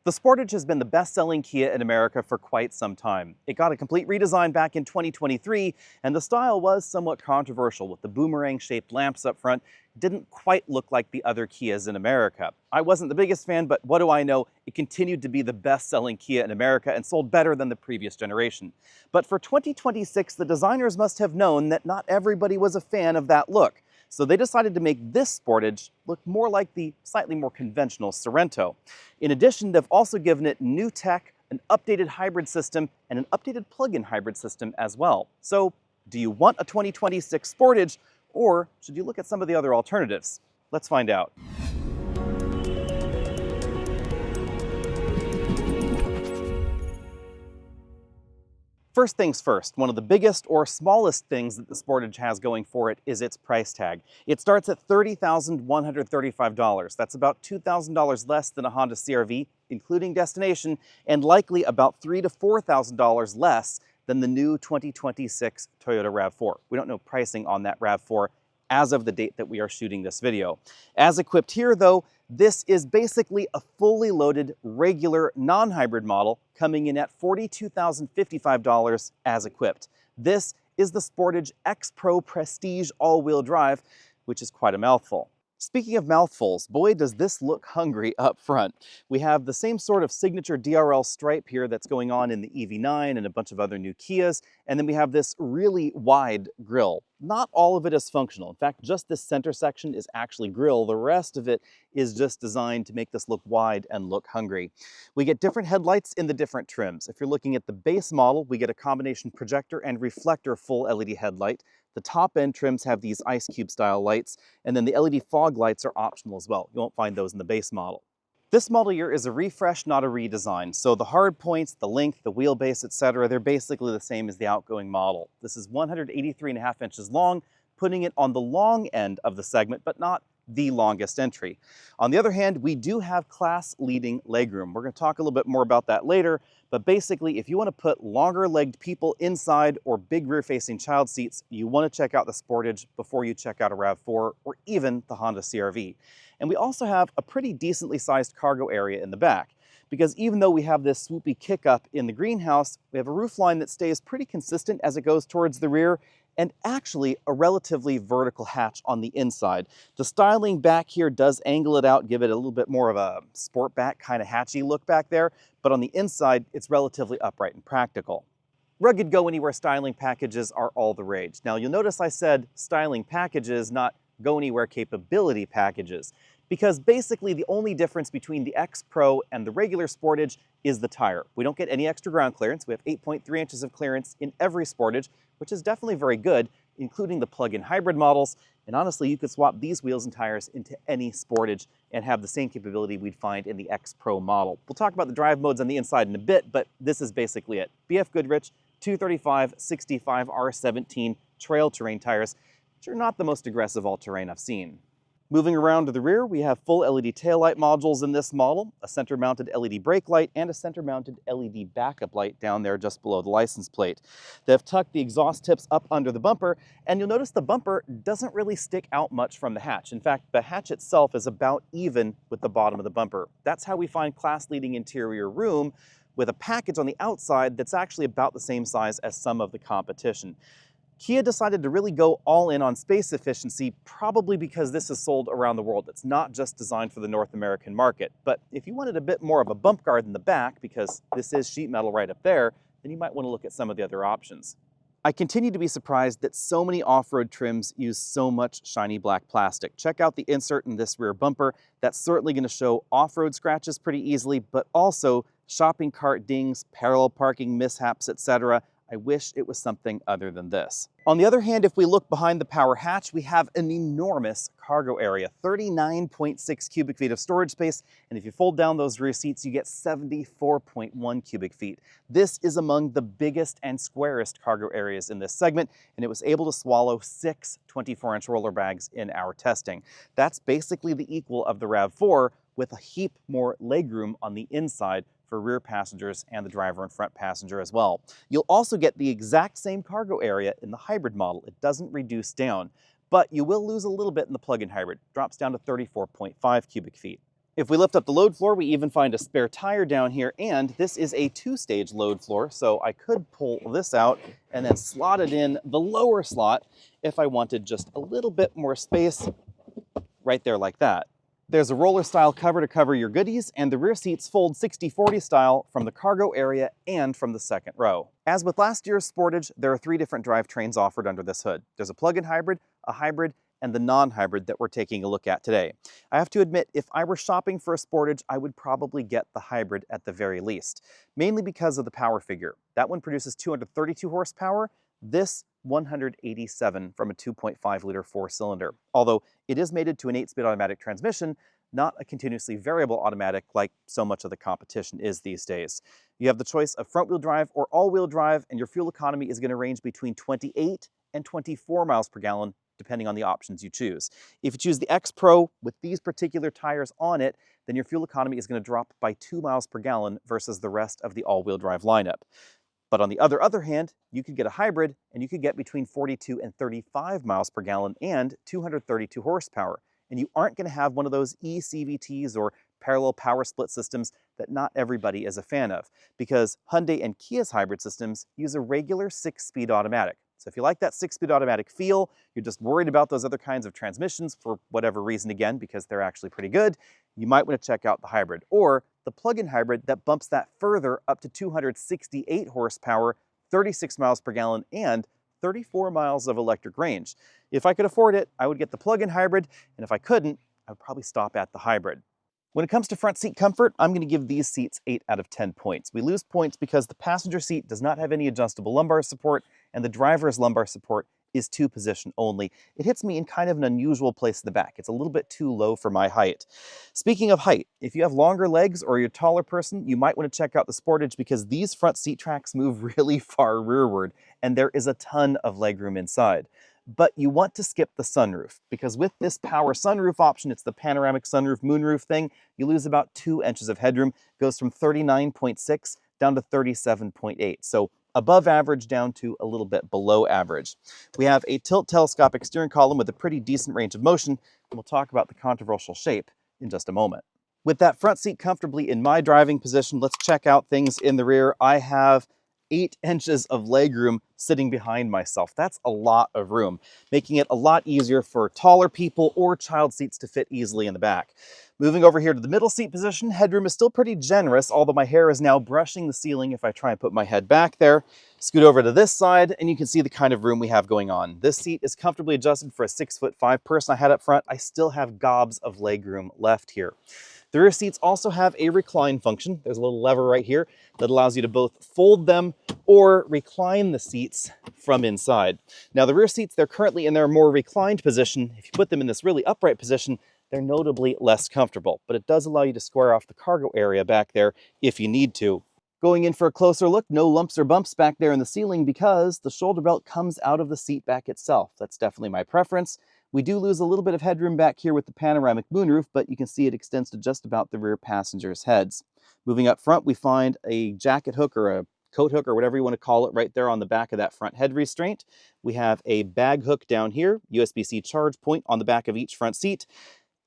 The Sportage has been the best-selling Kia in America for quite some time. It got a complete redesign back in 2023, and the style was somewhat controversial with the boomerang-shaped lamps up front. It didn't quite look like the other Kias in America. I wasn't the biggest fan, but what do I know? It continued to be the best-selling Kia in America and sold better than the previous generation. But for 2026, the designers must have known that not everybody was a fan of that look. So they decided to make this Sportage look more like the slightly more conventional Sorento. In addition, they've also given it new tech, an updated hybrid system, and an updated plug-in hybrid system as well. So do you want a 2026 Sportage, or should you look at some of the other alternatives? Let's find out. First things first, one of the biggest or smallest things that the Sportage has going for it is its price tag. It starts at $30,135. That's about $2,000 less than a Honda CR-V, including destination, and likely about $3,000 to $4,000 less than the new 2026 Toyota RAV4. We don't know pricing on that RAV4 as of the date that we are shooting this video. As equipped here though, this is basically a fully loaded, regular, non-hybrid model coming in at $42,055 as equipped. This is the Sportage X Pro Prestige all-wheel drive, which is quite a mouthful. Speaking of mouthfuls, boy does this look hungry up front. We have the same sort of signature DRL stripe here that's going on in the EV9 and a bunch of other new Kias, and then we have this really wide grille. Not all of it is functional. In fact, just this center section is actually grille. The rest of it is just designed to make this look wide and look hungry. We get different headlights in the different trims. If you're looking at the base model, we get a combination projector and reflector full LED headlight. The top end trims have these ice cube style lights, and then the LED fog lights are optional as well. You won't find those in the base model. This model year is a refresh, not a redesign. So the hard points, the length, the wheelbase, etc., they're basically the same as the outgoing model. This is 183.5 inches long, putting it on the long end of the segment, but not the longest entry. On the other hand, we do have class-leading legroom. We're going to talk a little bit more about that later, but basically, if you want to put longer-legged people inside or big rear-facing child seats, you want to check out the Sportage before you check out a RAV4 or even the Honda CR-V. And we also have a pretty decently sized cargo area in the back, because even though we have this swoopy kick-up in the greenhouse, we have a roofline that stays pretty consistent as it goes towards the rear, and actually a relatively vertical hatch on the inside. The styling back here does angle it out, give it a little bit more of a sport back kind of hatchy look back there, but on the inside, it's relatively upright and practical. Rugged go-anywhere styling packages are all the rage. Now you'll notice I said styling packages, not go-anywhere capability packages, because basically the only difference between the X Pro and the regular Sportage is the tire. We don't get any extra ground clearance. We have 8.3 inches of clearance in every Sportage, which is definitely very good, including the plug-in hybrid models. And honestly, you could swap these wheels and tires into any Sportage and have the same capability we'd find in the X Pro model. We'll talk about the drive modes on the inside in a bit, but this is basically it. BF Goodrich 235/65 R17 trail terrain tires, which are not the most aggressive all-terrain I've seen. Moving around to the rear, we have full LED taillight modules in this model, a center-mounted LED brake light, and a center-mounted LED backup light down there just below the license plate. They've tucked the exhaust tips up under the bumper, and you'll notice the bumper doesn't really stick out much from the hatch. In fact, the hatch itself is about even with the bottom of the bumper. That's how we find class-leading interior room with a package on the outside that's actually about the same size as some of the competition. Kia decided to really go all in on space efficiency, probably because this is sold around the world. It's not just designed for the North American market. But if you wanted a bit more of a bump guard in the back, because this is sheet metal right up there, then you might want to look at some of the other options. I continue to be surprised that so many off-road trims use so much shiny black plastic. Check out the insert in this rear bumper. That's certainly going to show off-road scratches pretty easily, but also shopping cart dings, parallel parking mishaps, etc. I wish it was something other than this. On the other hand, if we look behind the power hatch, we have an enormous cargo area, 39.6 cubic feet of storage space, and if you fold down those rear seats, you get 74.1 cubic feet. This is among the biggest and squarest cargo areas in this segment, and it was able to swallow 6 24-inch roller bags in our testing. That's basically the equal of the RAV4, with a heap more legroom on the inside for rear passengers and the driver and front passenger as well. You'll also get the exact same cargo area in the hybrid model. It doesn't reduce down, but you will lose a little bit in the plug-in hybrid. Drops down to 34.5 cubic feet. If we lift up the load floor, we even find a spare tire down here, and this is a 2-stage load floor, so I could pull this out and then slot it in the lower slot if I wanted just a little bit more space right there like that. There's a roller style cover to cover your goodies, and the rear seats fold 60/40 style from the cargo area and from the second row. As with last year's Sportage, there are 3 different drivetrains offered under this hood. There's a plug-in hybrid, a hybrid, and the non-hybrid that we're taking a look at today. I have to admit, if I were shopping for a Sportage, I would probably get the hybrid at the very least, mainly because of the power figure. That one produces 232 horsepower, this 187 from a 2.5-liter 4-cylinder, although it is mated to an 8-speed automatic transmission, not a continuously variable automatic like so much of the competition is these days. You have the choice of front-wheel drive or all-wheel drive, and your fuel economy is going to range between 28 and 24 miles per gallon, depending on the options you choose. If you choose the X Pro with these particular tires on it, then your fuel economy is going to drop by 2 miles per gallon versus the rest of the all-wheel drive lineup. But on the other hand, you could get a hybrid and you could get between 42 and 35 miles per gallon and 232 horsepower. And you aren't going to have one of those eCVTs or parallel power split systems that not everybody is a fan of, because Hyundai and Kia's hybrid systems use a regular 6-speed automatic. So if you like that 6-speed automatic feel, you're just worried about those other kinds of transmissions for whatever reason, again, because they're actually pretty good, you might want to check out the hybrid, or the plug-in hybrid that bumps that further up to 268 horsepower, 36 miles per gallon, and 34 miles of electric range. If I could afford it, I would get the plug-in hybrid, and if I couldn't, I would probably stop at the hybrid. When it comes to front seat comfort, I'm going to give these seats 8 out of 10 points. We lose points because the passenger seat does not have any adjustable lumbar support, and the driver's lumbar support is 2-position only. It hits me in kind of an unusual place in the back. It's a little bit too low for my height. Speaking of height, if you have longer legs or you're a taller person, you might want to check out the Sportage because these front seat tracks move really far rearward, and there is a ton of legroom inside. But you want to skip the sunroof, because with this power sunroof option, it's the panoramic sunroof moonroof thing, you lose about 2 inches of headroom. It goes from 39.6 down to 37.8. So above average down to a little bit below average. We have a tilt telescopic steering column with a pretty decent range of motion, and we'll talk about the controversial shape in just a moment. With that front seat comfortably in my driving position, let's check out things in the rear. I have 8 inches of legroom sitting behind myself. That's a lot of room, making it a lot easier for taller people or child seats to fit easily in the back. Moving over here to the middle seat position, headroom is still pretty generous, although my hair is now brushing the ceiling if I try and put my head back there. Scoot over to this side, and you can see the kind of room we have going on. This seat is comfortably adjusted for a 6'5" person I had up front. I still have gobs of legroom left here. The rear seats also have a recline function. There's a little lever right here that allows you to both fold them or recline the seats from inside. Now the rear seats, they're currently in their more reclined position. If you put them in this really upright position, they're notably less comfortable, but it does allow you to square off the cargo area back there if you need to. Going in for a closer look, no lumps or bumps back there in the ceiling because the shoulder belt comes out of the seat back itself. That's definitely my preference. We do lose a little bit of headroom back here with the panoramic moonroof, but you can see it extends to just about the rear passengers' heads. Moving up front, we find a jacket hook or a coat hook or whatever you want to call it right there on the back of that front head restraint. We have a bag hook down here, USB-C charge point on the back of each front seat,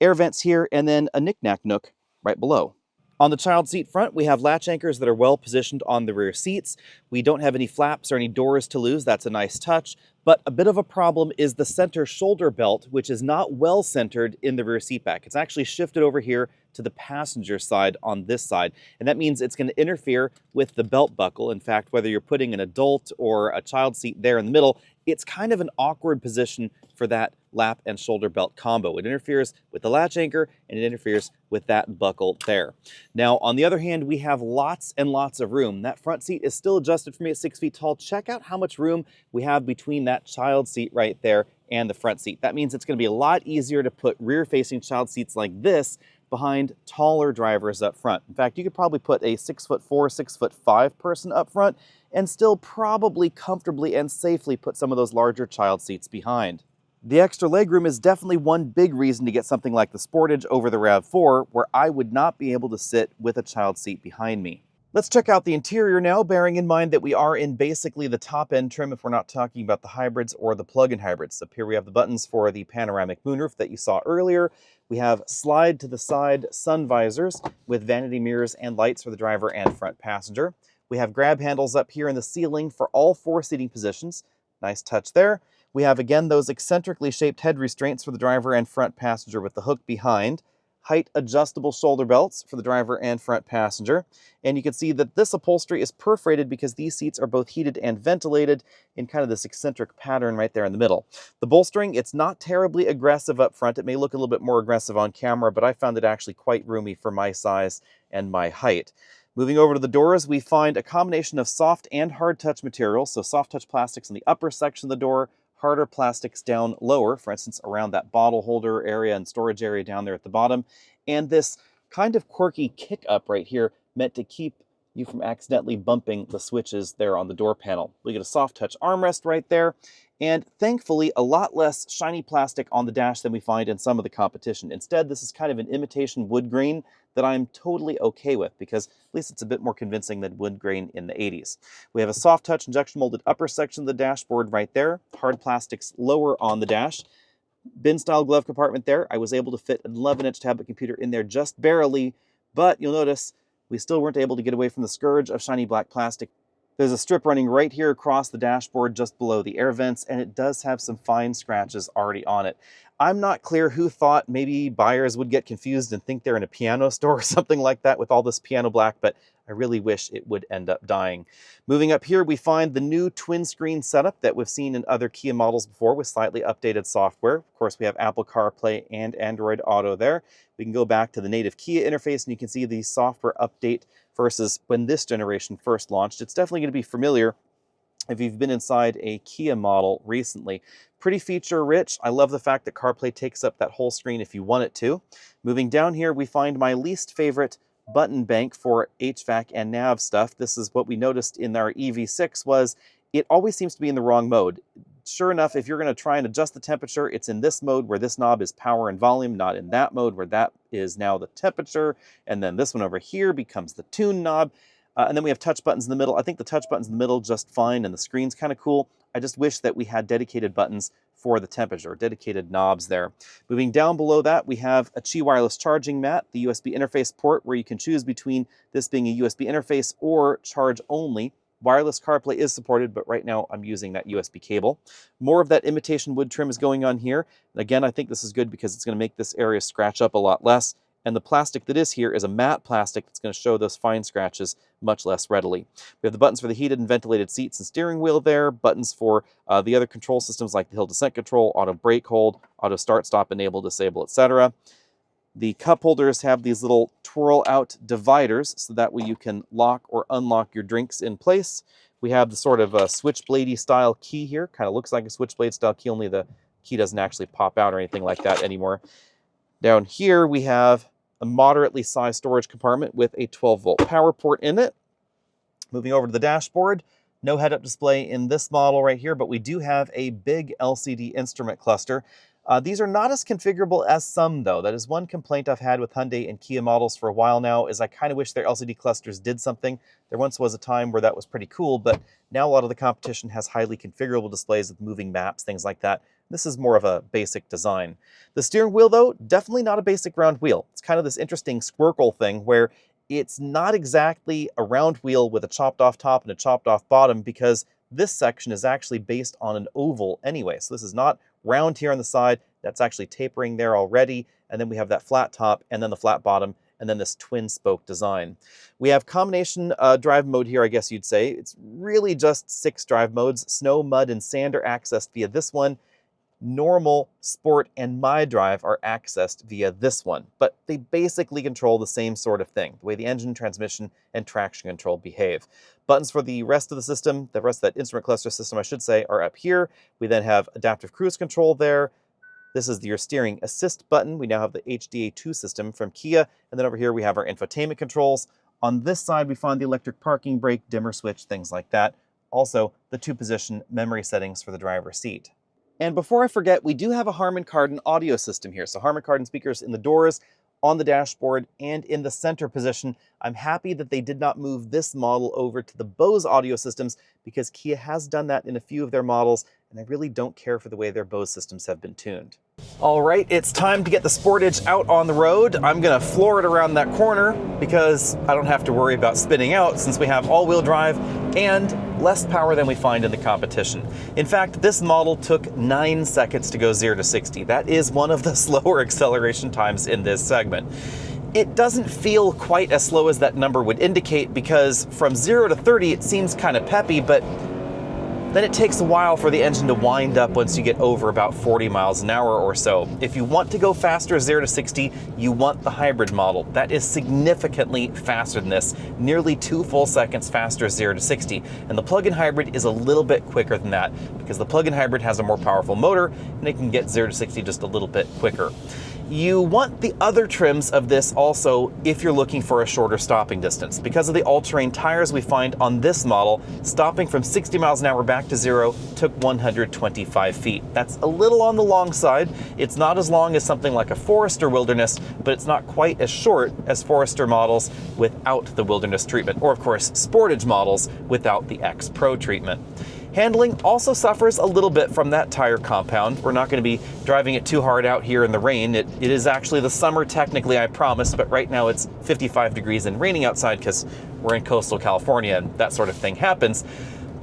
air vents here, and then a knick-knack nook right below. On the child seat front, we have latch anchors that are well positioned on the rear seats. We don't have any flaps or any doors to lose. That's a nice touch. But a bit of a problem is the center shoulder belt, which is not well centered in the rear seat back. It's actually shifted over here to the passenger side on this side. And that means it's going to interfere with the belt buckle. In fact, whether you're putting an adult or a child seat there in the middle, it's kind of an awkward position for that lap and shoulder belt combo. It interferes with the latch anchor and it interferes with that buckle there. Now, on the other hand, we have lots and lots of room. That front seat is still adjusted for me at 6 feet tall. Check out how much room we have between that child seat right there and the front seat. That means it's going to be a lot easier to put rear-facing child seats like this behind taller drivers up front. In fact, you could probably put a 6'4", 6'5" person up front and still probably comfortably and safely put some of those larger child seats behind. The extra legroom is definitely one big reason to get something like the Sportage over the RAV4, where I would not be able to sit with a child seat behind me. Let's check out the interior now, bearing in mind that we are in basically the top-end trim if we're not talking about the hybrids or the plug-in hybrids. Up here we have the buttons for the panoramic moonroof that you saw earlier. We have slide to the side sun visors with vanity mirrors and lights for the driver and front passenger. We have grab handles up here in the ceiling for all 4 seating positions. Nice touch there. We have, again, those eccentrically shaped head restraints for the driver and front passenger with the hook behind. Height adjustable shoulder belts for the driver and front passenger. And you can see that this upholstery is perforated because these seats are both heated and ventilated in kind of this eccentric pattern right there in the middle. The bolstering, it's not terribly aggressive up front. It may look a little bit more aggressive on camera, but I found it actually quite roomy for my size and my height. Moving over to the doors, we find a combination of soft and hard touch materials. So soft touch plastics in the upper section of the door, harder plastics down lower, for instance, around that bottle holder area and storage area down there at the bottom. And this kind of quirky kick up right here meant to keep you from accidentally bumping the switches there on the door panel. We get a soft touch armrest right there. And thankfully, a lot less shiny plastic on the dash than we find in some of the competition. Instead, this is kind of an imitation wood grain that I'm totally okay with because at least it's a bit more convincing than wood grain in the 80s. We have a soft touch injection molded upper section of the dashboard right there. Hard plastics lower on the dash. Bin style glove compartment there. I was able to fit an 11-inch tablet computer in there just barely, but you'll notice we still weren't able to get away from the scourge of shiny black plastic. There's a strip running right here across the dashboard just below the air vents, and it does have some fine scratches already on it. I'm not clear who thought maybe buyers would get confused and think they're in a piano store or something like that with all this piano black, but I really wish it would end up dying. Moving up here, we find the new twin screen setup that we've seen in other Kia models before with slightly updated software. Of course, we have Apple CarPlay and Android Auto there. We can go back to the native Kia interface and you can see the software update versus when this generation first launched. It's definitely going to be familiar if you've been inside a Kia model recently. Pretty feature rich. I love the fact that CarPlay takes up that whole screen if you want it to. Moving down here, we find my least favorite button bank for HVAC and nav stuff. This is what we noticed in our EV6 was it always seems to be in the wrong mode. Sure enough, if you're going to try and adjust the temperature, it's in this mode where this knob is power and volume, not in that mode where that is now the temperature. And then this one over here becomes the tune knob. And then we have touch buttons in the middle. I think the touch buttons in the middle just fine, and the screen's kind of cool. I just wish that we had dedicated buttons for the temperature, dedicated knobs there. Moving down below that, we have a Qi wireless charging mat, the USB interface port, where you can choose between this being a USB interface or charge only. Wireless CarPlay is supported, but right now I'm using that USB cable. More of that imitation wood trim is going on here. And again, I think this is good because it's going to make this area scratch up a lot less. And the plastic that is here is a matte plastic that's going to show those fine scratches much less readily. We have the buttons for the heated and ventilated seats and steering wheel there, buttons for the other control systems like the hill descent control, auto brake hold, auto start, stop, enable, disable, etc. The cup holders have these little twirl out dividers so that way you can lock or unlock your drinks in place. We have the sort of switchblade-y style key here. Kind of looks like a switchblade style key, only the key doesn't actually pop out or anything like that anymore. Down here we have a moderately sized storage compartment with a 12-volt power port in it. Moving over to the dashboard, no head-up display in this model right here, but we do have a big LCD instrument cluster. These are not as configurable as some, though. That is one complaint I've had with Hyundai and Kia models for a while now, is I kind of wish their LCD clusters did something. There once was a time where that was pretty cool, but now a lot of the competition has highly configurable displays with moving maps, things like that. This is more of a basic design. The steering wheel, though, definitely not a basic round wheel. It's kind of this interesting squircle thing where it's not exactly a round wheel with a chopped off top and a chopped off bottom because this section is actually based on an oval anyway. So this is not round here on the side. That's actually tapering there already. And then we have that flat top and then the flat bottom and then this twin spoke design. We have combination drive mode here, I guess you'd say. It's really just 6 drive modes. Snow, mud, and sand are accessed via this one. Normal, Sport, and My Drive are accessed via this one, but they basically control the same sort of thing, the way the engine, transmission, and traction control behave. Buttons for the rest of the system, the rest of that instrument cluster system, I should say, are up here. We then have adaptive cruise control there. This is your steering assist button. We now have the HDA2 system from Kia, and then over here we have our infotainment controls. On this side, we find the electric parking brake, dimmer switch, things like that. Also, the 2-position memory settings for the driver's seat. And before I forget, we do have a Harman Kardon audio system here. So Harman Kardon speakers in the doors, on the dashboard, and in the center position. I'm happy that they did not move this model over to the Bose audio systems because Kia has done that in a few of their models, and I really don't care for the way their Bose systems have been tuned. All right, it's time to get the Sportage out on the road. I'm gonna floor it around that corner because I don't have to worry about spinning out since we have all-wheel drive and less power than we find in the competition. In fact, this model took 9 seconds to go 0 to 60. That is one of the slower acceleration times in this segment. It doesn't feel quite as slow as that number would indicate because from 0 to 30 it seems kind of peppy, but then it takes a while for the engine to wind up once you get over about 40 miles an hour or so. If you want to go faster 0 to 60, you want the hybrid model. That is significantly faster than this, nearly 2 full seconds faster 0 to 60. And the plug-in hybrid is a little bit quicker than that because the plug-in hybrid has a more powerful motor and it can get 0 to 60 just a little bit quicker. You want the other trims of this also if you're looking for a shorter stopping distance. Because of the all-terrain tires we find on this model, stopping from 60 miles an hour back to 0 took 125 feet. That's a little on the long side. It's not as long as something like a Forester Wilderness, but it's not quite as short as Forester models without the Wilderness treatment, or of course Sportage models without the X Pro treatment. Handling also suffers a little bit from that tire compound. We're not going to be driving it too hard out here in the rain. It is actually the summer technically, I promise, but right now it's 55 degrees and raining outside because we're in coastal California and that sort of thing happens.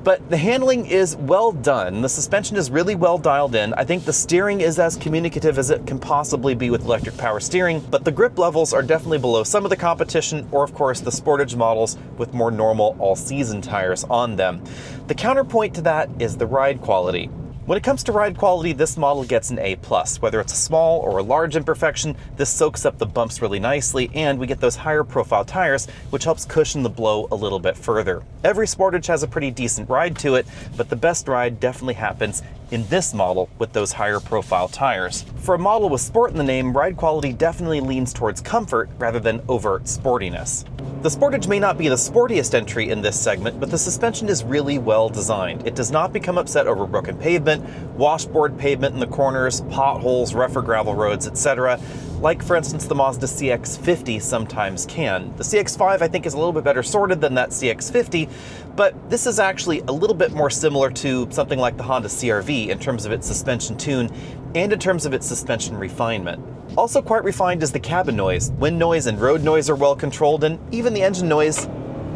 But the handling is well done. The suspension is really well dialed in. I think the steering is as communicative as it can possibly be with electric power steering, but the grip levels are definitely below some of the competition, or of course the Sportage models with more normal all-season tires on them. The counterpoint to that is the ride quality. When it comes to ride quality, this model gets an A+. Whether it's a small or a large imperfection, this soaks up the bumps really nicely, and we get those higher profile tires, which helps cushion the blow a little bit further. Every Sportage has a pretty decent ride to it, but the best ride definitely happens in this model with those higher profile tires. For a model with sport in the name, ride quality definitely leans towards comfort rather than overt sportiness. The Sportage may not be the sportiest entry in this segment, but the suspension is really well designed. It does not become upset over broken pavement, washboard pavement in the corners, potholes, rougher gravel roads, etc., like for instance the Mazda CX-50 sometimes can. The CX-5 I think is a little bit better sorted than that CX-50, but this is actually a little bit more similar to something like the Honda CR-V in terms of its suspension tune and in terms of its suspension refinement. Also quite refined is the cabin noise. Wind noise and road noise are well controlled, and even the engine noise,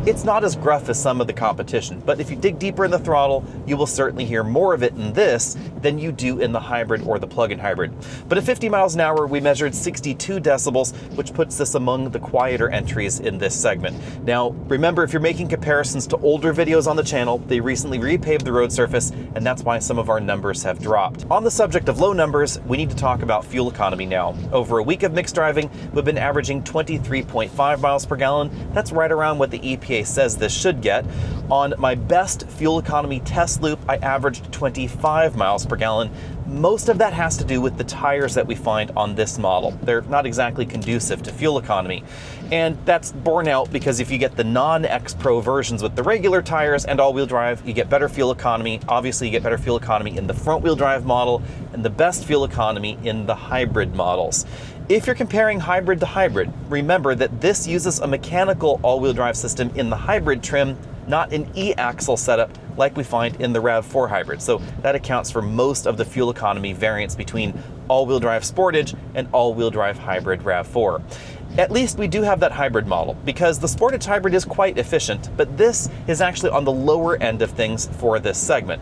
it's not as gruff as some of the competition, but if you dig deeper in the throttle, you will certainly hear more of it in this than you do in the hybrid or the plug-in hybrid. But at 50 miles an hour, we measured 62 decibels, which puts this among the quieter entries in this segment. Now, remember, if you're making comparisons to older videos on the channel, they recently repaved the road surface, and that's why some of our numbers have dropped. On the subject of low numbers, we need to talk about fuel economy now. Over a week of mixed driving, we've been averaging 23.5 miles per gallon. That's right around what the EPA says this should get. On my best fuel economy test loop, I averaged 25 miles per gallon. Most of that has to do with the tires that we find on this model. They're not exactly conducive to fuel economy. And that's borne out because if you get the non-X Pro versions with the regular tires and all-wheel drive, you get better fuel economy. Obviously, you get better fuel economy in the front-wheel drive model and the best fuel economy in the hybrid models. If you're comparing hybrid to hybrid, remember that this uses a mechanical all-wheel drive system in the hybrid trim, not an e-axle setup like we find in the RAV4 hybrid. So that accounts for most of the fuel economy variance between all-wheel drive Sportage and all-wheel drive hybrid RAV4. At least we do have that hybrid model, because the Sportage hybrid is quite efficient, but this is actually on the lower end of things for this segment.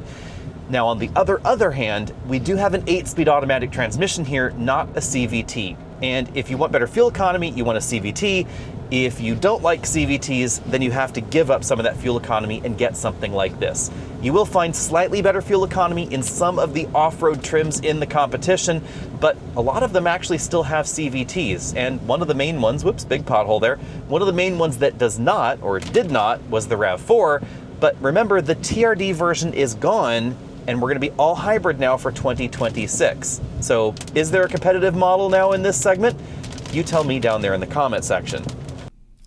Now on the other hand, we do have an 8-speed automatic transmission here, not a CVT. And if you want better fuel economy, you want a CVT. If you don't like CVTs, then you have to give up some of that fuel economy and get something like this. You will find slightly better fuel economy in some of the off-road trims in the competition, but a lot of them actually still have CVTs. And one of the main ones, whoops, big pothole there, one of the main ones that does not, or did not, was the RAV4. But remember, the TRD version is gone, and we're going to be all hybrid now for 2026. So is there a competitive model now in this segment? You tell me down there in the comment section.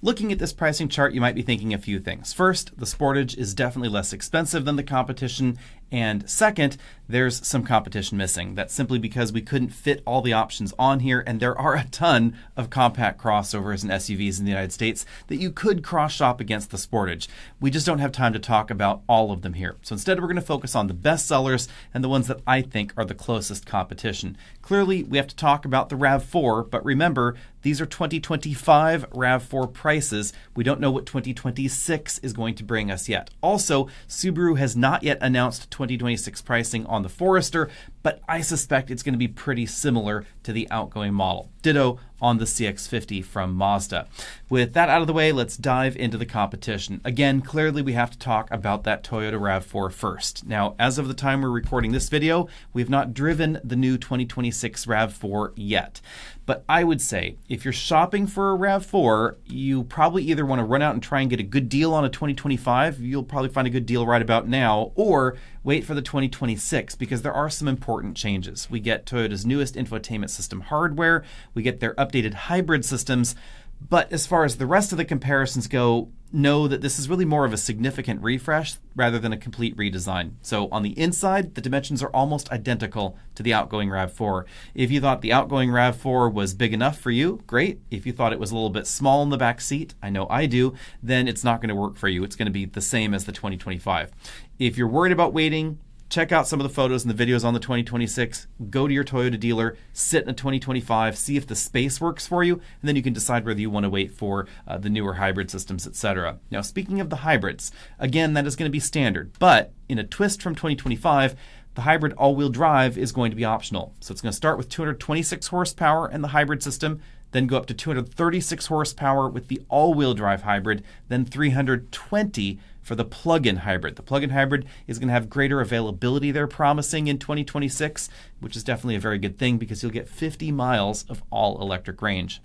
Looking at this pricing chart, you might be thinking a few things. First, the Sportage is definitely less expensive than the competition, And second, there's some competition missing. That's simply because we couldn't fit all the options on here, and there are a ton of compact crossovers and SUVs in the United States that you could cross-shop against the Sportage. We just don't have time to talk about all of them here. So instead, we're going to focus on the best sellers and the ones that I think are the closest competition. Clearly, we have to talk about the RAV4, but remember, these are 2025 RAV4 prices. We don't know what 2026 is going to bring us yet. Also, Subaru has not yet announced 2026 pricing on the Forester, but I suspect it's going to be pretty similar to the outgoing model. Ditto on the CX-50 from Mazda. With that out of the way, let's dive into the competition. Again, clearly we have to talk about that Toyota RAV4 first. Now, as of the time we're recording this video, we have not driven the new 2026 RAV4 yet. But I would say, if you're shopping for a RAV4, you probably either want to run out and try and get a good deal on a 2025, you'll probably find a good deal right about now, or wait for the 2026, because there are some important changes. We get Toyota's newest infotainment system hardware, we get their updated hybrid systems, but as far as the rest of the comparisons go, know that this is really more of a significant refresh rather than a complete redesign. So on the inside, the dimensions are almost identical to the outgoing RAV4. If you thought the outgoing RAV4 was big enough for you, great. If you thought it was a little bit small in the back seat, I know I do, then it's not going to work for you. It's going to be the same as the 2025. If you're worried about waiting, check out some of the photos and the videos on the 2026. Go to your Toyota dealer, sit in a 2025, see if the space works for you, and then you can decide whether you want to wait for the newer hybrid systems, etc. Now, speaking of the hybrids, again, that is going to be standard, but in a twist from 2025, the hybrid all-wheel drive is going to be optional. So it's going to start with 226 horsepower and the hybrid system, then go up to 236 horsepower with the all-wheel drive hybrid, then 320 for the plug-in hybrid. The plug-in hybrid is going to have greater availability, they're promising, in 2026, which is definitely a very good thing because you'll get 50 miles of all-electric range.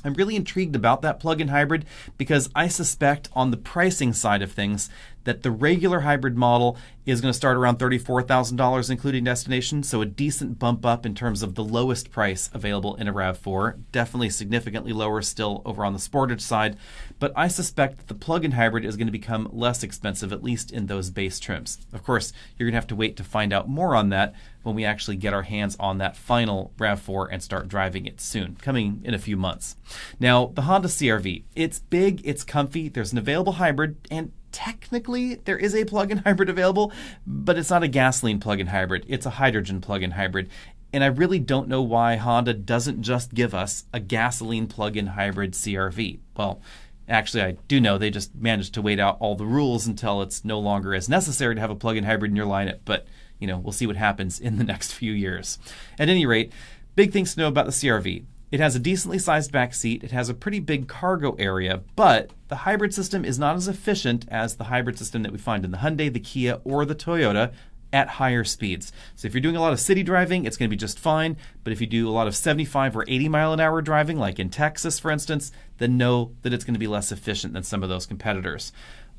I'm really intrigued about that plug-in hybrid because I suspect on the pricing side of things that the regular hybrid model is going to start around $34,000 including destination, so a decent bump up in terms of the lowest price available in a RAV4, definitely significantly lower still over on the Sportage side, but I suspect that the plug-in hybrid is going to become less expensive, at least in those base trims. Of course, you're going to have to wait to find out more on that when we actually get our hands on that final RAV4 and start driving it soon, coming in a few months. Now, the Honda CR-V, it's big, it's comfy, there's an available hybrid, and technically there is a plug-in hybrid available, but it's not a gasoline plug-in hybrid, it's a hydrogen plug-in hybrid. And I really don't know why Honda doesn't just give us a gasoline plug-in hybrid CR-V. Well, actually, I do know they just managed to wait out all the rules until it's no longer as necessary to have a plug-in hybrid in your lineup, but you know, we'll see what happens in the next few years. At any rate, big things to know about the CR-V. It has a decently sized back seat, it has a pretty big cargo area, but the hybrid system is not as efficient as the hybrid system that we find in the Hyundai, the Kia, or the Toyota at higher speeds. So if you're doing a lot of city driving, it's going to be just fine, but if you do a lot of 75 or 80 mile an hour driving, like in Texas, for instance, then know that it's going to be less efficient than some of those competitors.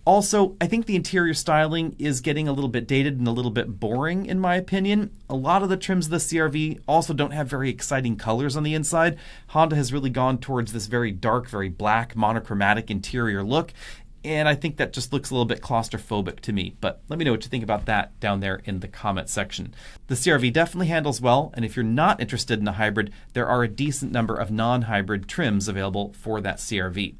Also, I think the interior styling is getting a little bit dated and a little bit boring, in my opinion. A lot of the trims of the CR-V also don't have very exciting colors on the inside. Honda has really gone towards this very dark, very black, monochromatic interior look, and I think that just looks a little bit claustrophobic to me. But let me know what you think about that down there in the comment section. The CR-V definitely handles well, and if you're not interested in a hybrid, there are a decent number of non-hybrid trims available for that CR-V.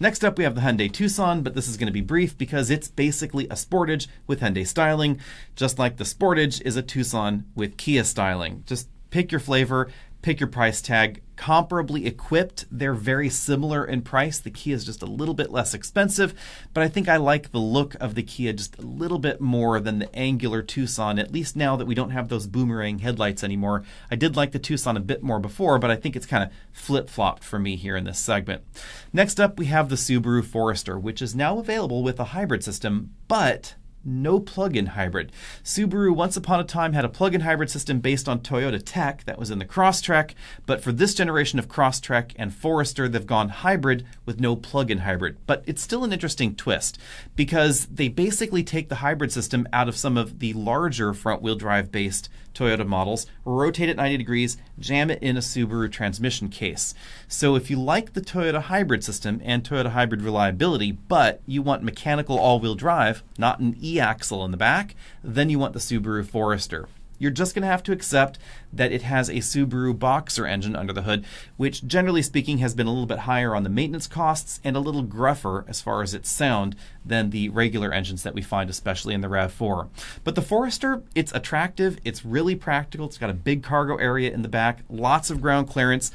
Next up, we have the Hyundai Tucson, but this is going to be brief because it's basically a Sportage with Hyundai styling, just like the Sportage is a Tucson with Kia styling. Just pick your flavor, pick your price tag. Comparably equipped, they're very similar in price. The Kia is just a little bit less expensive, but I think I like the look of the Kia just a little bit more than the angular Tucson, at least now that we don't have those boomerang headlights anymore. I did like the Tucson a bit more before, but I think it's kind of flip-flopped for me here in this segment. Next up, we have the Subaru Forester, which is now available with a hybrid system, but no plug-in hybrid. Subaru once upon a time had a plug-in hybrid system based on Toyota tech that was in the Crosstrek, but for this generation of Crosstrek and Forester, they've gone hybrid with no plug-in hybrid. But it's still an interesting twist because they basically take the hybrid system out of some of the larger front-wheel drive based Toyota models, rotate it 90 degrees, jam it in a Subaru transmission case. So if you like the Toyota hybrid system and Toyota hybrid reliability, but you want mechanical all-wheel drive, not an e-axle in the back, then you want the Subaru Forester. You're just going to have to accept that it has a Subaru Boxer engine under the hood, which generally speaking has been a little bit higher on the maintenance costs and a little gruffer as far as its sound than the regular engines that we find, especially in the RAV4. But the Forester, it's attractive, it's really practical, it's got a big cargo area in the back, lots of ground clearance,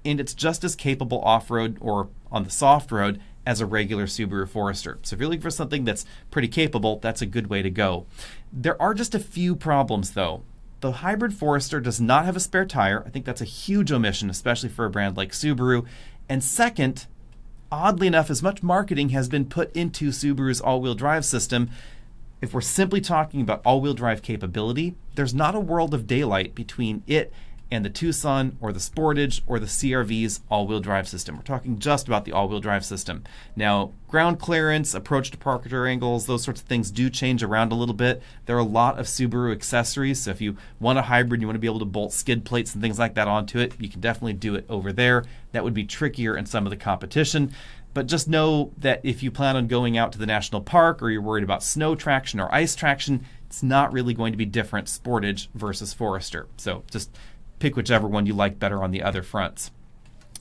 and it's just as capable off-road or on the soft road as a regular Subaru Forester. So if you're looking for something that's pretty capable, that's a good way to go. There are just a few problems though. The hybrid Forester does not have a spare tire. I think that's a huge omission, especially for a brand like Subaru. And second, oddly enough, as much marketing has been put into Subaru's all-wheel drive system, if we're simply talking about all-wheel drive capability, there's not a world of daylight between it and the Tucson or the Sportage or the CR-V's all-wheel drive system. We're talking just about the all-wheel drive system. Now, ground clearance, approach departure angles, those sorts of things do change around a little bit. There are a lot of Subaru accessories, so if you want a hybrid, you want to be able to bolt skid plates and things like that onto it, you can definitely do it over there. That would be trickier in some of the competition. But just know that if you plan on going out to the national park or you're worried about snow traction or ice traction, it's not really going to be different Sportage versus Forester. So just pick whichever one you like better on the other fronts.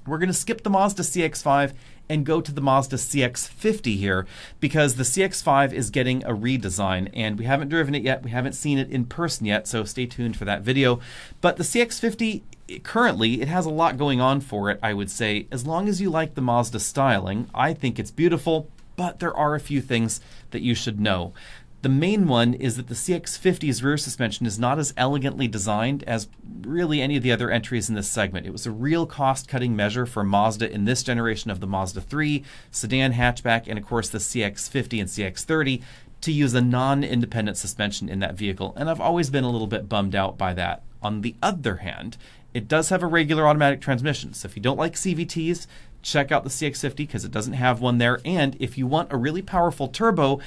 We're going to skip the Mazda CX-5 and go to the Mazda CX-50 here because the CX-5 is getting a redesign and we haven't driven it yet. We haven't seen it in person yet, so stay tuned for that video. But the CX-50, currently, it has a lot going on for it, I would say. As long as you like the Mazda styling, I think it's beautiful, but there are a few things that you should know. The main one is that the CX-50's rear suspension is not as elegantly designed as really any of the other entries in this segment. It was a real cost-cutting measure for Mazda in this generation of the Mazda 3, sedan hatchback, and of course the CX-50 and CX-30 to use a non-independent suspension in that vehicle, and I've always been a little bit bummed out by that. On the other hand, it does have a regular automatic transmission, so if you don't like CVTs, check out the CX-50 because it doesn't have one there, and if you want a really powerful turbo,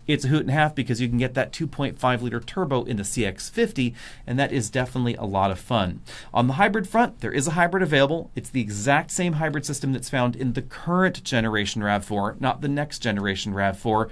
it's a hoot and a half because you can get that 2.5 liter turbo in the CX-50, and that is definitely a lot of fun. On the hybrid front, there is a hybrid available. It's the exact same hybrid system that's found in the current generation RAV4, not the next generation RAV4,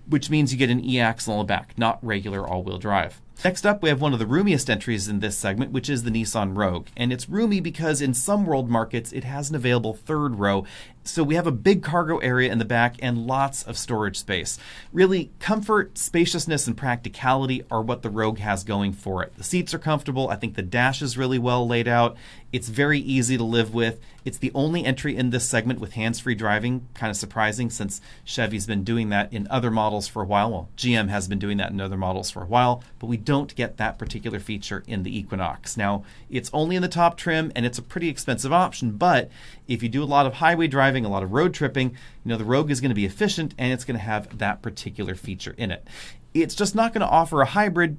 which means you get an e-axle on the back, not regular all-wheel drive. Next up, we have one of the roomiest entries in this segment, which is the Nissan Rogue. And it's roomy because in some world markets, it has an available third row. So we have a big cargo area in the back and lots of storage space. Really, comfort, spaciousness, and practicality are what the Rogue has going for it. The seats are comfortable. I think the dash is really well laid out. It's very easy to live with. It's the only entry in this segment with hands-free driving. Kind of surprising since Chevy's been doing that in other models for a while. Well, GM has been doing that in other models for a while, but we don't get that particular feature in the Equinox. Now, it's only in the top trim and it's a pretty expensive option, but if you do a lot of highway driving, a lot of road tripping, the Rogue is going to be efficient and it's going to have that particular feature in it. It's just not going to offer a hybrid,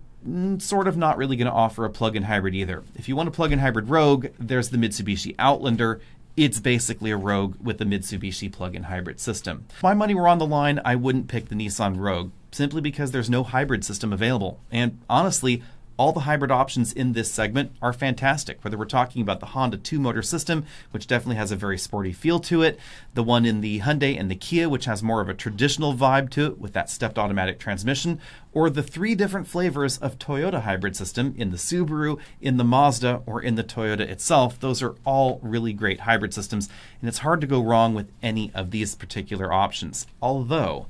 sort of not really going to offer a plug-in hybrid either. If you want a plug-in hybrid Rogue, there's the Mitsubishi Outlander. It's basically a Rogue with a Mitsubishi plug-in hybrid system. If my money were on the line, I wouldn't pick the Nissan Rogue, simply because there's no hybrid system available. And honestly, all the hybrid options in this segment are fantastic, whether we're talking about the Honda 2-motor system, which definitely has a very sporty feel to it, the one in the Hyundai and the Kia, which has more of a traditional vibe to it with that stepped automatic transmission, or the 3 different flavors of Toyota hybrid system in the Subaru, in the Mazda, or in the Toyota itself. Those are all really great hybrid systems, and it's hard to go wrong with any of these particular options. Although,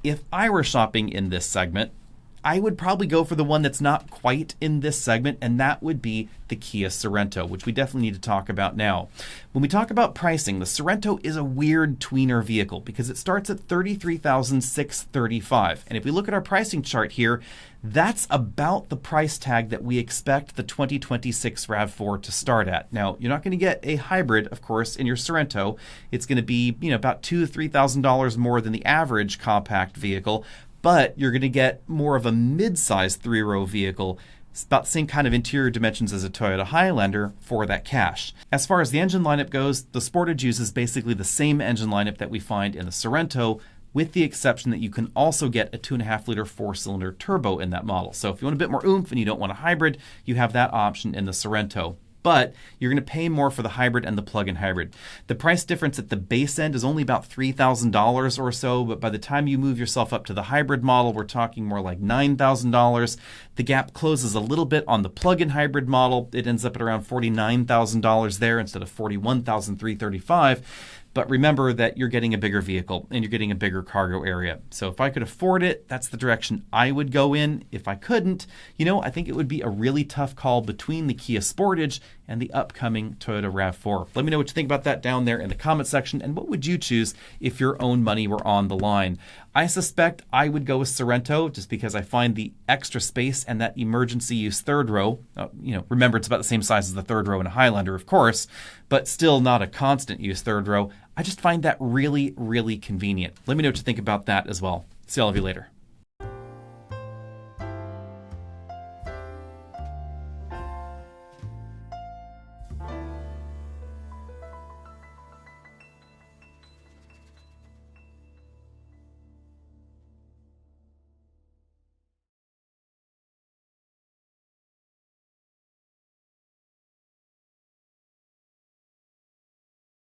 if I were shopping in this segment, I would probably go for the one that's not quite in this segment, and that would be the Kia Sorento, which we definitely need to talk about now. When we talk about pricing, the Sorento is a weird tweener vehicle because it starts at $33,635. And if we look at our pricing chart here, that's about the price tag that we expect the 2026 RAV4 to start at. Now, you're not going to get a hybrid, of course, in your Sorento. It's going to be, about $2,000 to $3,000 more than the average compact vehicle, but you're going to get more of a mid-sized 3-row vehicle. It's about the same kind of interior dimensions as a Toyota Highlander for that cash. As far as the engine lineup goes, the Sportage uses basically the same engine lineup that we find in the Sorento, with the exception that you can also get a 2.5-liter 4-cylinder turbo in that model. So if you want a bit more oomph and you don't want a hybrid, you have that option in the Sorento. but you're going to pay more for the hybrid and the plug-in hybrid. The price difference at the base end is only about $3,000 or so, but by the time you move yourself up to the hybrid model, we're talking more like $9,000. The gap closes a little bit on the plug-in hybrid model. It ends up at around $49,000 there instead of $41,335. But remember that you're getting a bigger vehicle and you're getting a bigger cargo area. So if I could afford it, that's the direction I would go in. If I couldn't, I think it would be a really tough call between the Kia Sportage and the upcoming Toyota RAV4. Let me know what you think about that down there in the comment section, and what would you choose if your own money were on the line? I suspect I would go with Sorento just because I find the extra space and that emergency use third row, remember it's about the same size as the third row in a Highlander, of course, but still not a constant use third row. I just find that really, really convenient. Let me know what you think about that as well. See all of you later.